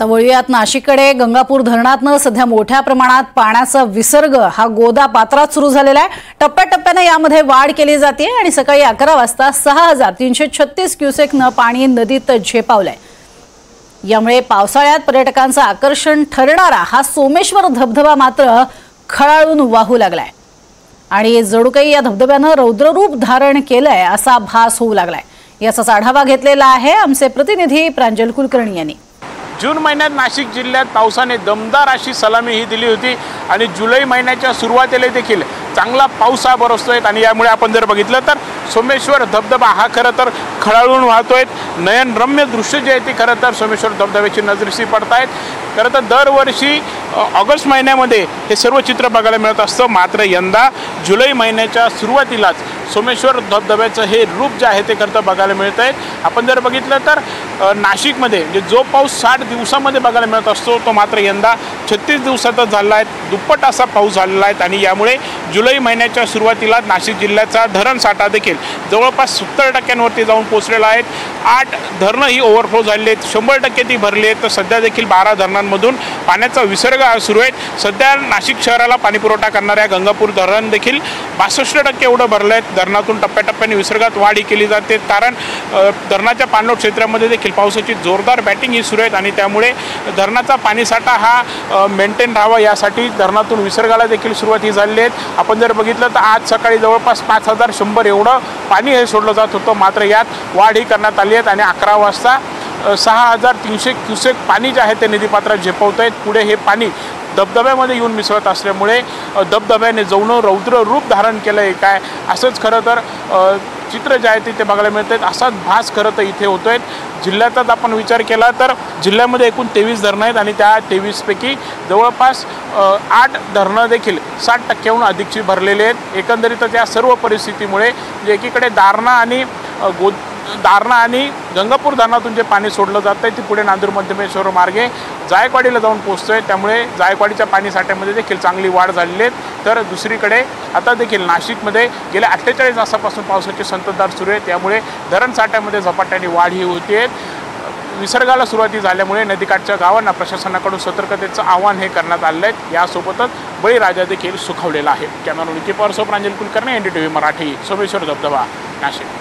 आता वळूयात नाशिककडे। गंगापूर धरणातनं सध्या मोठ्या प्रमाणात पाण्याचा विसर्ग हा गोदा पात्रात सुरू झालेला आहे। टप्प्याटप्प्याने यामध्ये वाढ केली जाते आणि सकाळी 11 वाजता 6336 क्युसेकनं पाणी नदीत झेपावलंय। यामुळे पावसाळ्यात पर्यटकांचं आकर्षण ठरणारा हा सोमेश्वर धबधबा मात्र खळाळून वाहू लागलाय आणि जणू काही या धबधब्यानं रौद्ररूप धारण केलंय असा भास होऊ लागलाय। याचाच आढावा घेतलेला आहे आमचे प्रतिनिधी प्रांजल कुलकर्णी यांनी। जून महिन्यात नाशिक जिल्ह्यात पावसाने दमदार अशी सलामी ही दिली होती आणि जुलै महिन्याच्या सुरुवातीला देखील चांगला पाऊस हा बरसतोय आणि यामुळे आपण जर बघितलं तर सोमेश्वर धबधबा हा खरं तर खळाळून वाहतोय। नयनरम्य दृश्य जे आहे ते खरं तर सोमेश्वर धबधब्याची नजरेसी पडतायत। खरं तर दरवर्षी ऑगस्ट महिन्यामध्ये हे सर्व चित्र बघायला मिळत असतं, मात्र यंदा जुलै महिन्याच्या सुरुवातीलाच सोमेश्वर धबधब्याचं हे रूप जे आहे ते खरं तर बघायला मिळतंय। आपण जर बघितलं तर नाशिकमध्ये जे जो पाऊस 60 दिवसामध्ये बघायला मिळत असतो तो मात्र यंदा 36 दिवसातच झाला आहे। दुप्पट असा पाऊस झालेला आहे आणि यामुळे जुलै महिन्याच्या सुरुवातीला नाशिक जिल्ह्याचा धरण साठा देखील जवळपास 70% जाऊन पोहोचलेला आहे। 8 धरणं ही ओव्हरफ्लो झालेली आहेत, 100% ती भरली आहेत। तर सध्या देखील 12 धरणांमधून पाण्याचा विसर्ग सुरू आहे। सध्या नाशिक शहराला पाणीपुरवठा करणाऱ्या गंगापूर धरण देखील 62% एवढं भरलं आहे। धरणातून टप्प्याटप्प्याने विसर्गात वाढ ही केली जाते, कारण धरणाच्या पाणलोट क्षेत्रामध्ये देखील पावसाची जोरदार बॅटिंग ही सुरू आहे आणि त्यामुळे धरणाचा पाणीसाठा हा मेंटेन राहावा यासाठी धरणातून विसर्गाला देखील सुरुवात ही झालेली आहे। आपण जर बघितलं तर आज सकाळी जवळपास 5100 एवढं पाणी हे सोडलं जात होतं, मात्र यात वाढ ही करण्यात आली आहे आणि 11 वाजता 6300 क्युसेक पाणी जे आहे ते नदीपात्रात झेपवत आहेत। पुढे हे पाणी धबधब्यामध्ये येऊन मिसळत असल्यामुळे धबधब्याने जणू रौद्र रूप धारण केलं आहे काय असंच खरं तर चित्र जे आहे ते बघायला मिळत आहेत। असाच भास खरं तर इथे होतोय। जिल्ह्याचाच आपण विचार केला तर जिल्ह्यामध्ये एकूण 23 धरणं आहेत आणि त्या 23 पैकी जवळपास 8 धरणं देखील 60%हून अधिकची भरलेले आहेत। एकंदरीतच या सर्व परिस्थितीमुळे जे एकीकडे दारणा आणि गंगापूर धरणातून जे पाणी सोडलं जातं आहे ते पुढे नांदूर मध्यमेश्वर मार्गे जायकवाडीला जाऊन पोहोचतोय, त्यामुळे जायकवाडीच्या पाणी साठ्यामध्ये देखील चांगली वाढ झालेली आहे। तर दुसरीकडे आता देखील नाशिकमध्ये गेल्या 48 तासापासून पावसाची संततधार सुरू आहे, त्यामुळे धरण साठ्यामध्ये झपाट्याने वाढ ही होते। विसर्गाला सुरुवाती झाल्यामुळे नदीकाठच्या गावांना प्रशासनाकडून सतर्कतेचं आवाहन हे करण्यात आलं आहे। यासोबतच बळीराजा देखील सुखावलेला आहे। कॅमेरा निकी पॉवर प्रांजल कुलकर्णी, NDTV मराठी, सोमेश्वर धबधबा, नाशिक।